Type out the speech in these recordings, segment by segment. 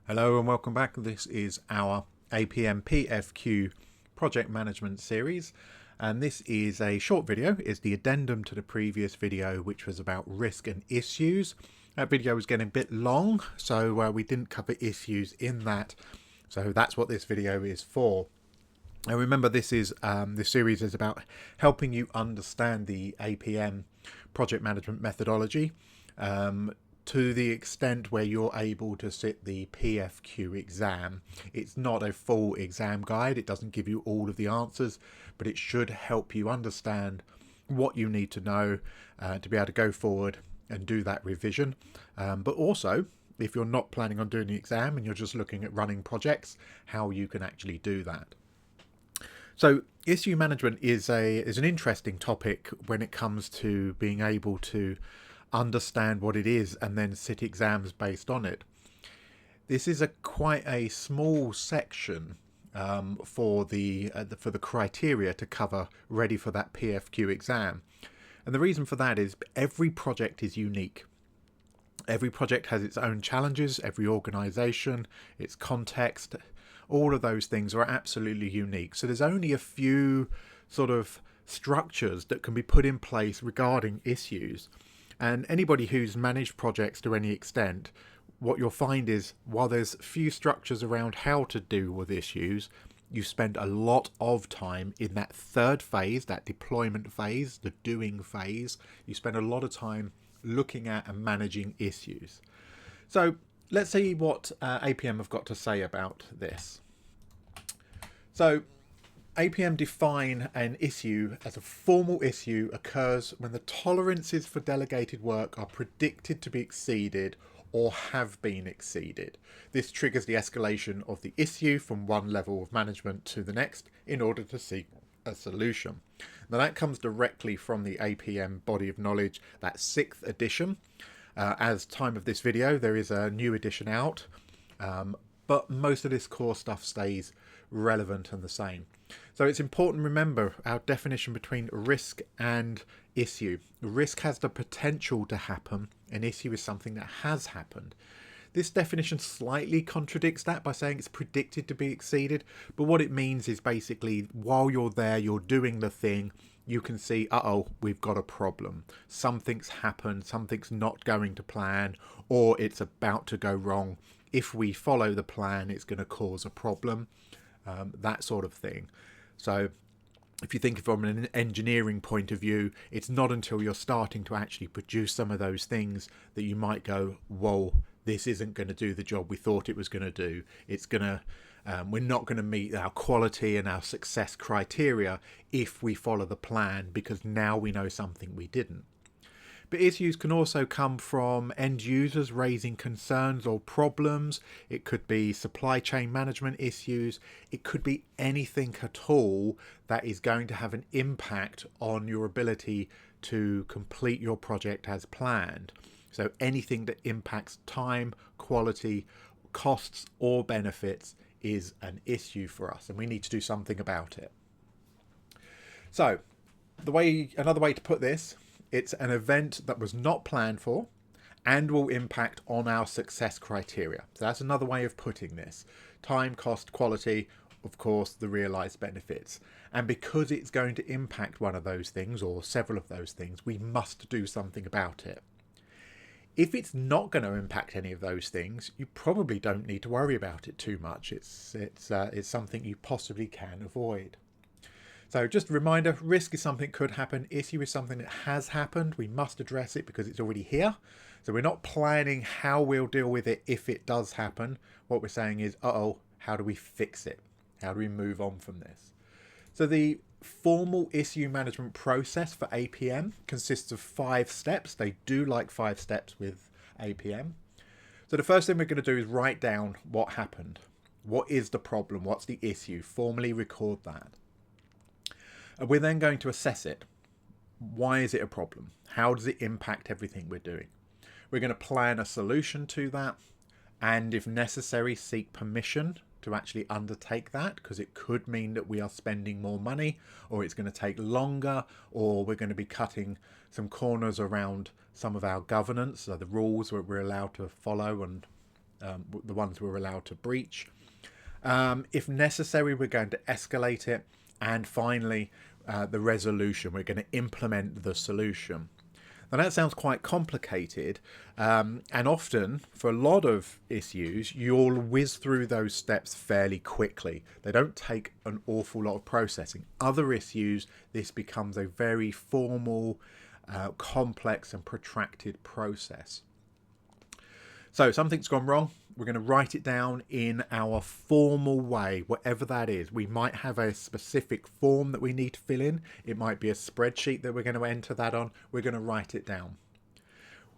Hello and welcome back. This is our APM PFQ project management series, and this is a short video. It's the addendum to the previous video, which was about risk and issues. That video was getting a bit long, so we didn't cover issues in that, so that's what this video is for. Now remember, this series is about helping you understand the APM project management methodology to the extent where you're able to sit the PFQ exam. It's not a full exam guide. It doesn't give you all of the answers, but it should help you understand what you need to know to be able to go forward and do that revision. But also, if you're not planning on doing the exam and you're just looking at running projects, how you can actually do that. So issue management is an interesting topic when it comes to being able to understand what it is and then sit exams based on it. This is quite a small section for the criteria to cover ready for that PFQ exam. And the reason for that is every project is unique. Every project has its own challenges, every organization, its context, all of those things are absolutely unique. So there's only a few sort of structures that can be put in place regarding issues. And anybody who's managed projects to any extent, what you'll find is while there's few structures around how to deal with issues, you spend a lot of time in that third phase, that deployment phase, the doing phase. You spend a lot of time looking at and managing issues. So let's see what APM have got to say about this. So APM define an issue as a formal issue occurs when the tolerances for delegated work are predicted to be exceeded or have been exceeded. This triggers the escalation of the issue from one level of management to the next in order to seek a solution. Now that comes directly from the APM body of knowledge, that 6th edition. As time of this video, there is a new edition out, but most of this core stuff stays relevant and the same. So it's important to remember our definition between risk and issue. Risk has the potential to happen, an issue is something that has happened. This definition slightly contradicts that by saying it's predicted to be exceeded, but what it means is basically while you're there, you're doing the thing, you can see, uh-oh, we've got a problem. Something's happened, something's not going to plan, or it's about to go wrong. If we follow the plan, it's going to cause a problem, that sort of thing. So if you think from an engineering point of view, it's not until you're starting to actually produce some of those things that you might go, whoa, this isn't going to do the job we thought it was going to do. It's going to, we're not going to meet our quality and our success criteria if we follow the plan, because now we know something we didn't. But issues can also come from end users raising concerns or problems. It could be supply chain management issues. It could be anything at all that is going to have an impact on your ability to complete your project as planned. So anything that impacts time, quality, costs or benefits is an issue for us, and we need to do something about it. So another way to put this, it's an event that was not planned for and will impact on our success criteria. So that's another way of putting this. Time, cost, quality, of course, the realized benefits. And because it's going to impact one of those things or several of those things, we must do something about it. If it's not going to impact any of those things, you probably don't need to worry about it too much. It's something you possibly can avoid. So just a reminder, risk is something that could happen. Issue is something that has happened. We must address it because it's already here. So we're not planning how we'll deal with it if it does happen. What we're saying is, uh-oh, how do we fix it? How do we move on from this? So the formal issue management process for APM consists of 5 steps. They do like 5 steps with APM. So the first thing we're going to do is write down what happened. What is the problem? What's the issue? Formally record that. And we're then going to assess it. Why is it a problem? How does it impact everything we're doing? We're going to plan a solution to that, and if necessary, seek permission to actually undertake that, because it could mean that we are spending more money, or it's going to take longer, or we're going to be cutting some corners around some of our governance, so the rules that we're allowed to follow and the ones we're allowed to breach. If necessary, we're going to escalate it. And finally, the resolution. We're going to implement the solution. Now that sounds quite complicated, and often for a lot of issues you'll whiz through those steps fairly quickly. They don't take an awful lot of processing. Other issues, this becomes a very formal, complex and protracted process. So something's gone wrong. We're going to write it down in our formal way, whatever that is. We might have a specific form that we need to fill in. It might be a spreadsheet that we're going to enter that on. We're going to write it down.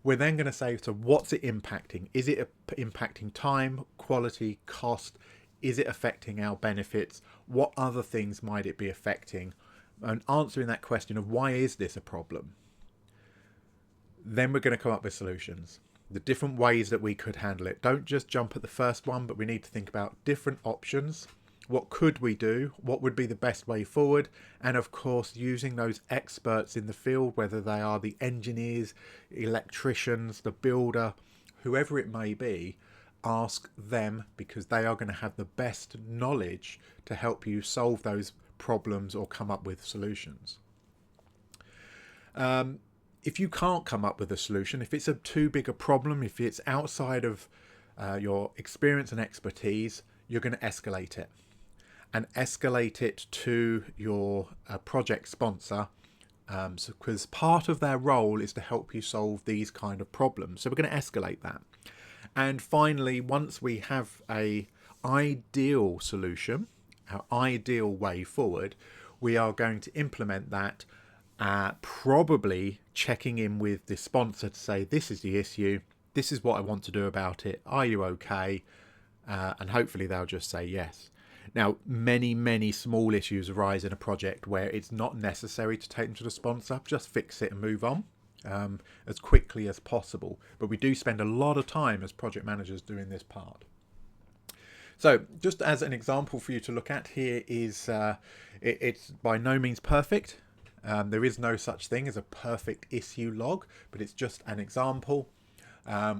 We're then going to say, so what's it impacting? Is it impacting time, quality, cost? Is it affecting our benefits? What other things might it be affecting? And answering that question of why is this a problem? Then we're going to come up with solutions. The different ways that we could handle it. Don't just jump at the first one, but we need to think about different options. What could we do? What would be the best way forward? And of course, using those experts in the field, whether they are the engineers, electricians, the builder, whoever it may be, ask them, because they are going to have the best knowledge to help you solve those problems or come up with solutions. If you can't come up with a solution, if it's too big a problem, if it's outside of your experience and expertise, you're going to escalate it. And escalate it to your project sponsor, because part of their role is to help you solve these kind of problems. So we're going to escalate that. And finally, once we have an ideal solution, our ideal way forward, we are going to implement that. Probably checking in with the sponsor to say, this is the issue, this is what I want to do about it, are you okay? And hopefully they'll just say yes. Now, many small issues arise in a project where it's not necessary to take them to the sponsor. Just fix it and move on as quickly as possible. But we do spend a lot of time as project managers doing this part. So just as an example for you to look at here is, it's by no means perfect. There is no such thing as a perfect issue log, but it's just an example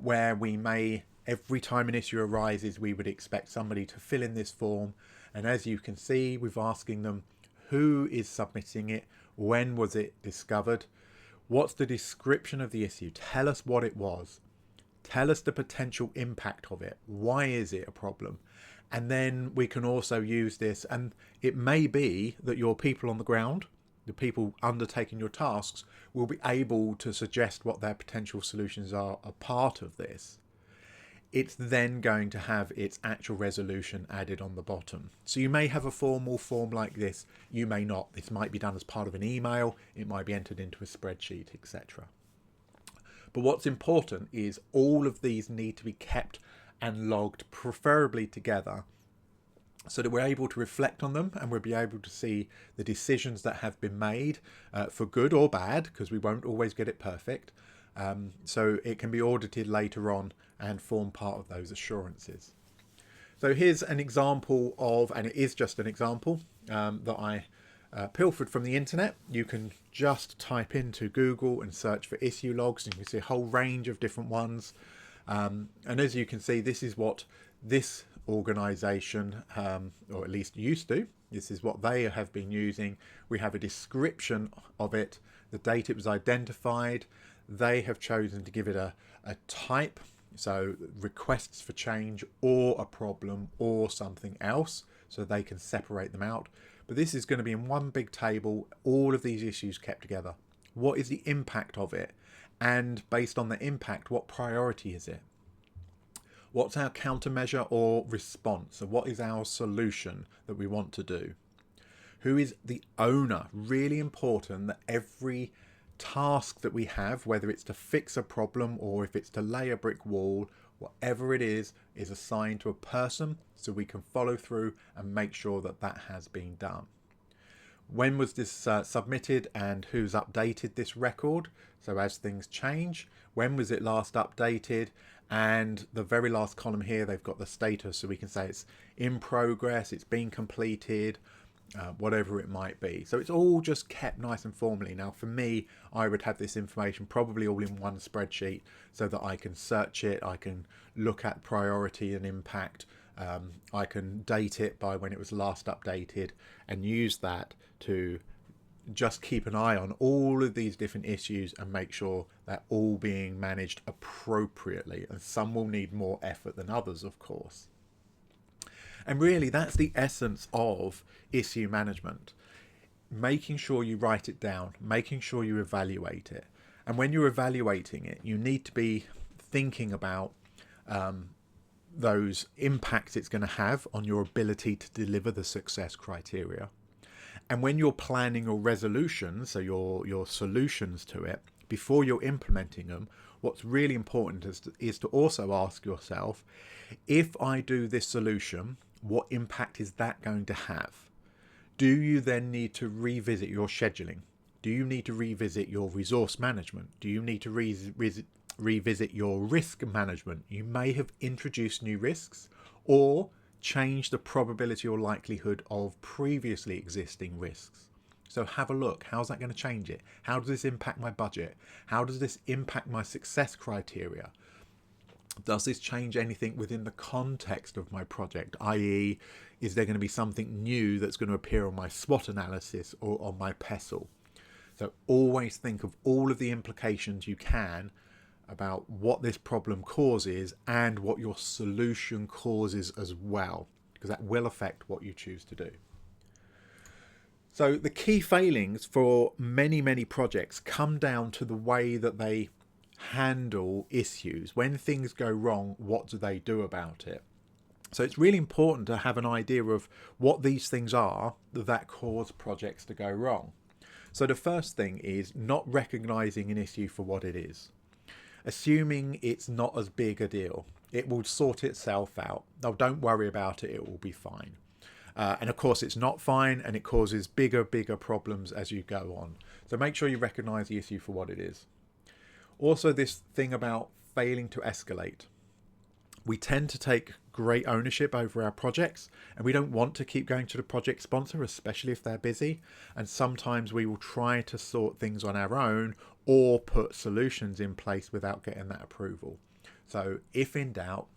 where we may, every time an issue arises, we would expect somebody to fill in this form. And as you can see, we're asking them who is submitting it, when was it discovered, what's the description of the issue, tell us what it was, tell us the potential impact of it, why is it a problem? And then we can also use this, and it may be that your people on the ground, the people undertaking your tasks, will be able to suggest what their potential solutions are a part of this. It's then going to have its actual resolution added on the bottom. So you may have a formal form like this, you may not. This might be done as part of an email, it might be entered into a spreadsheet, etc. But what's important is all of these need to be kept and logged, preferably together, so that we're able to reflect on them and we'll be able to see the decisions that have been made for good or bad, because we won't always get it perfect. So it can be audited later on and form part of those assurances. So here's an example of, and it is just an example that I pilfered from the internet. You can just type into Google and search for issue logs, and you can see a whole range of different ones. And as you can see, this is what this organization, or at least used to, this is what they have been using. We have a description of it, the date it was identified. They have chosen to give it a type, so requests for change or a problem or something else, so they can separate them out. But this is going to be in one big table, all of these issues kept together. What is the impact of it? And based on the impact, what priority is it? What's our countermeasure or response? So what is our solution that we want to do? Who is the owner? Really important that every task that we have, whether it's to fix a problem or if it's to lay a brick wall, whatever it is assigned to a person, so we can follow through and make sure that that has been done. When was this submitted and who's updated this record? So as things change, when was it last updated? And the very last column here, they've got the status, so we can say it's in progress, it's been completed, whatever it might be. So it's all just kept nice and formally. Now for me, I would have this information probably all in one spreadsheet so that I can search it, I can look at priority and impact, I can date it by when it was last updated and use that to just keep an eye on all of these different issues and make sure they're all being managed appropriately. And some will need more effort than others, of course. And really, that's the essence of issue management. Making sure you write it down, making sure you evaluate it. And when you're evaluating it, you need to be thinking about those impacts it's going to have on your ability to deliver the success criteria. And when you're planning your resolutions, so your solutions to it, before you're implementing them, what's really important is to also ask yourself, if I do this solution, what impact is that going to have? Do you then need to revisit your scheduling? Do you need to revisit your resource management? Do you need to revisit your risk management? You may have introduced new risks or change the probability or likelihood of previously existing risks. So have a look. How's that going to change it? How does this impact my budget? How does this impact my success criteria? Does this change anything within the context of my project? i.e., is there going to be something new that's going to appear on my SWOT analysis or on my PESTLE? So always think of all of the implications you can about what this problem causes and what your solution causes as well, because that will affect what you choose to do. So the key failings for many projects come down to the way that they handle issues. When things go wrong, what do they do about it? So it's really important to have an idea of what these things are that cause projects to go wrong. So the first thing is not recognizing an issue for what it is. Assuming it's not as big a deal. It will sort itself out. No, don't worry about it. It will be fine. And of course, it's not fine, and it causes bigger problems as you go on. So make sure you recognize the issue for what it is. Also, this thing about failing to escalate. We tend to take great ownership over our projects, and we don't want to keep going to the project sponsor, especially if they're busy. And sometimes we will try to sort things on our own or put solutions in place without getting that approval. So if in doubt,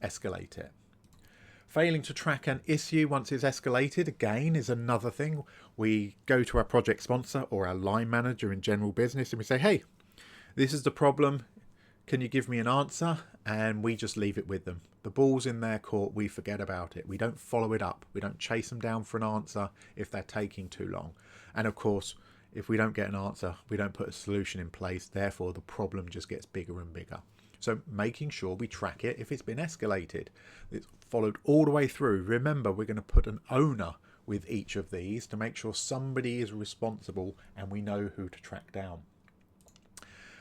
escalate it. Failing to track an issue once it's escalated, again, is another thing. We go to our project sponsor or our line manager in general business and we say, hey, this is the problem. Can you give me an answer? And we just leave it with them. The ball's in their court. We forget about it. We don't follow it up. We don't chase them down for an answer if they're taking too long. And of course, if we don't get an answer, we don't put a solution in place. Therefore, the problem just gets bigger and bigger. So making sure we track it if it's been escalated. It's followed all the way through. Remember, we're going to put an owner with each of these to make sure somebody is responsible and we know who to track down.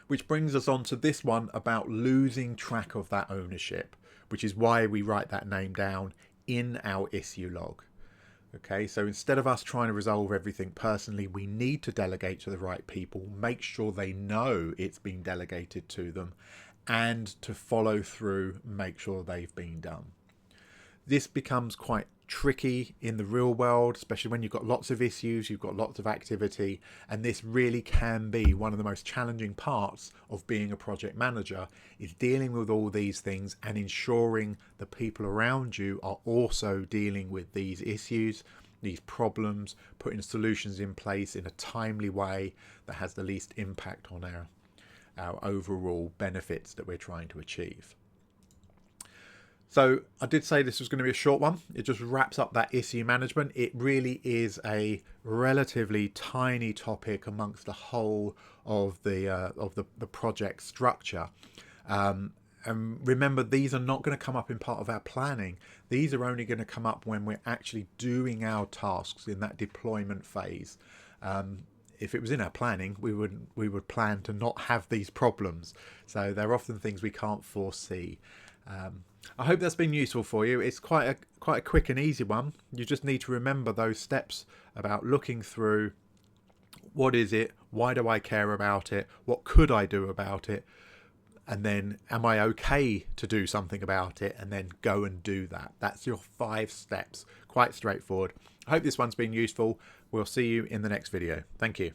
Which brings us on to this one about losing track of that ownership, which is why we write that name down in our issue log. Okay, so instead of us trying to resolve everything personally, we need to delegate to the right people, make sure they know it's been delegated to them, and to follow through, make sure they've been done. This becomes quite tricky in the real world, especially when you've got lots of issues, you've got lots of activity, and this really can be one of the most challenging parts of being a project manager, is dealing with all these things and ensuring the people around you are also dealing with these issues, these problems, putting solutions in place in a timely way that has the least impact on our overall benefits that we're trying to achieve. So I did say this was going to be a short one. It just wraps up that issue management. It really is a relatively tiny topic amongst the whole of the project structure. And remember, these are not going to come up in part of our planning. These are only going to come up when we're actually doing our tasks in that deployment phase. If it was in our planning, we would plan to not have these problems. So they're often things we can't foresee. I hope that's been useful for you. It's quite a quick and easy one. You just need to remember those steps about looking through what is it, why do I care about it, what could I do about it, and then am I okay to do something about it, and then go and do that. That's your 5 steps. Quite straightforward. I hope this one's been useful. We'll see you in the next video. Thank you.